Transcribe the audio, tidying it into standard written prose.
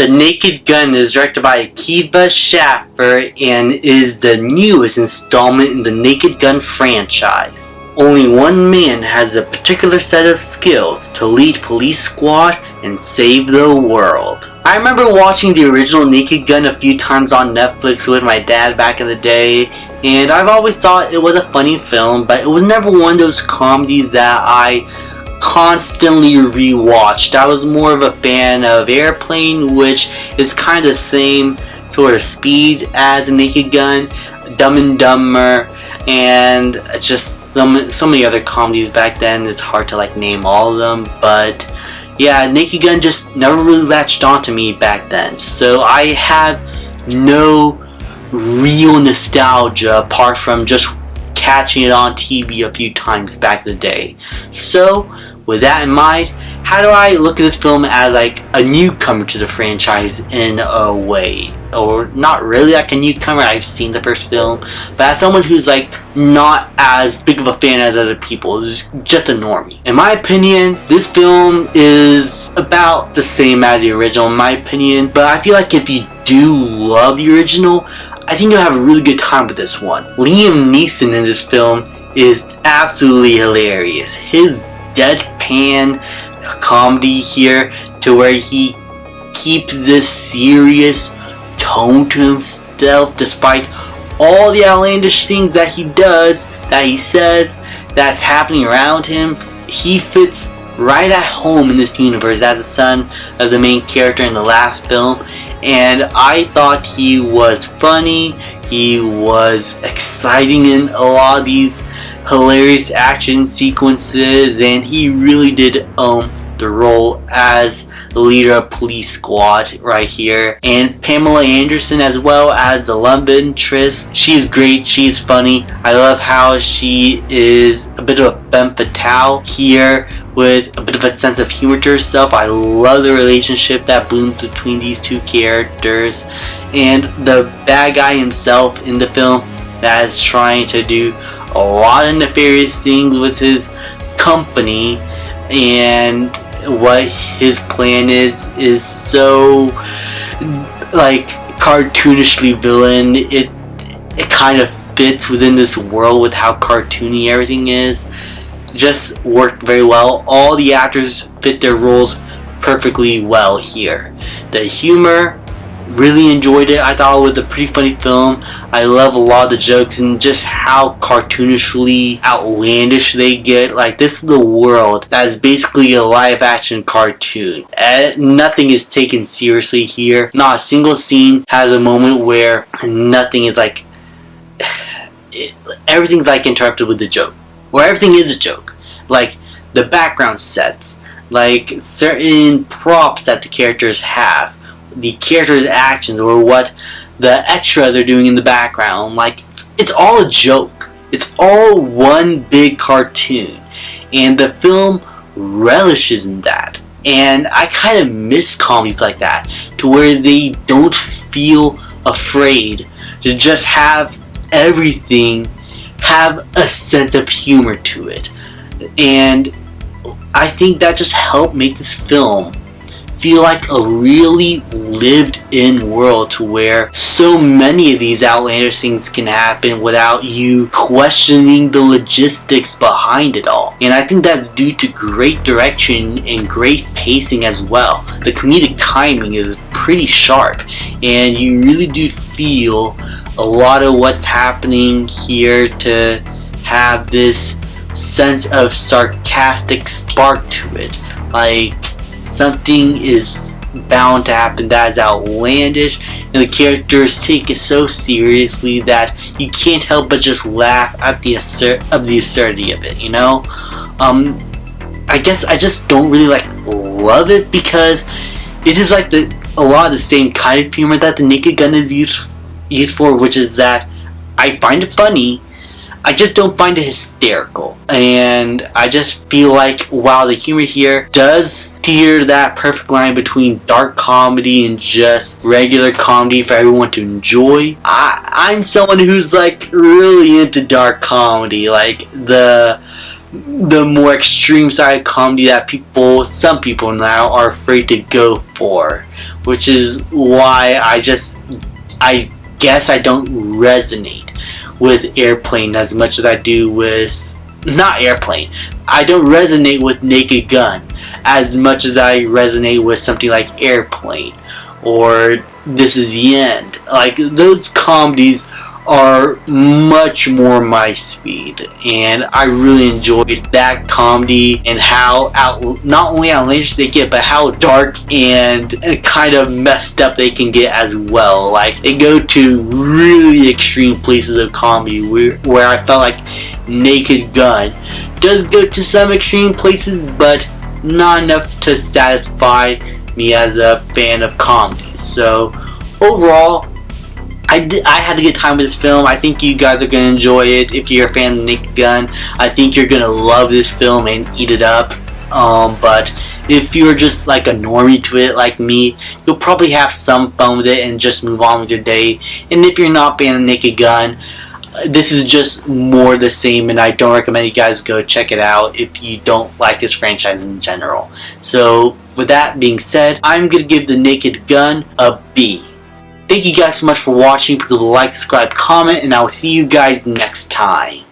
The Naked Gun is directed by Akiva Schaffer and is the newest installment in the Naked Gun franchise. Only one man has a particular set of skills to lead police squad and save the world. I remember watching the original Naked Gun a few times on Netflix with my dad back in the day, and I've always thought it was a funny film, but it was never one of those comedies that I constantly rewatched. I was more of a fan of Airplane, which is kind of the same sort of speed as a Naked Gun, Dumb and Dumber, and just so many other comedies back then. It's hard to name all of them, but yeah, Naked Gun just never really latched onto me back then. So I have no real nostalgia apart from just catching it on TV a few times back in the day. So with that in mind, how do I look at this film as a newcomer to the franchise in a way? Or not really a newcomer, I've seen the first film, but as someone who's not as big of a fan as other people, just a normie. In my opinion, this film is about the same as the original in my opinion, but I feel like if you do love the original, I think you'll have a really good time with this one. Liam Neeson in this film is absolutely hilarious. His deadpan comedy here, to where he keeps this serious tone to himself despite all the outlandish things that he does, that he says, that's happening around him. He fits right at home in this universe as the son of the main character in the last film, and I thought he was funny, he was exciting in a lot of these hilarious action sequences, and he really did own the role as the leader of Police Squad right here. And Pamela Anderson as well as the love interest. She's great, she's funny. I love how she is a bit of a femme fatale here with a bit of a sense of humor to herself. I love the relationship that blooms between these two characters. And the bad guy himself in the film that is trying to do a lot of nefarious things with his company, and what his plan is so cartoonishly villain. It kind of fits within this world with how cartoony everything is. Just worked very well. All the actors fit their roles perfectly well here. The humor, really enjoyed it. I thought it was a pretty funny film. I love a lot of the jokes and just how cartoonishly outlandish they get. This is the world that is basically a live action cartoon. Nothing is taken seriously here. Not a single scene has a moment where nothing is everything's interrupted with a joke. Or everything is a joke. The background sets. Certain props that the characters have. The characters' actions, or what the extras are doing in the background. It's all a joke. It's all one big cartoon. And the film relishes in that. And I kind of miss comedies like that, to where they don't feel afraid to just have everything have a sense of humor to it. And I think that just helped make this film feel like a really lived-in world, to where so many of these outlandish things can happen without you questioning the logistics behind it all. And I think that's due to great direction and great pacing as well. The comedic timing is pretty sharp, and you really do feel a lot of what's happening here to have this sense of sarcastic spark to it. Something is bound to happen that is outlandish, and the characters take it so seriously that you can't help but just laugh at the absurdity of it, I guess I just don't really love it, because it is a lot of the same kind of humor that the Naked Gun is used for, which is that I find it funny, I just don't find it hysterical. And I just feel while the humor here does teeter that perfect line between dark comedy and just regular comedy for everyone to enjoy, I'm someone who's really into dark comedy, the more extreme side of comedy that some people now are afraid to go for, which is why I guess I don't resonate with Airplane as much as I do with, not Airplane, I don't resonate with Naked Gun as much as I resonate with something like Airplane or This Is the End. Like, those comedies are much more my speed, and I really enjoyed that comedy and how not only outlandish they get, but how dark and kind of messed up they can get as well. Like, they go to really extreme places of comedy where I felt like Naked Gun does go to some extreme places, but not enough to satisfy me as a fan of comedies. So overall, I had a good time with this film. I think you guys are going to enjoy it. If you're a fan of Naked Gun, I think you're going to love this film and eat it up. But if you're just like a normie to it like me, you'll probably have some fun with it and just move on with your day. And if you're not a fan of Naked Gun, this is just more the same, and I don't recommend you guys go check it out if you don't like this franchise in general. So with that being said, I'm going to give The Naked Gun a B. Thank you guys so much for watching. Please like, subscribe, comment, and I will see you guys next time.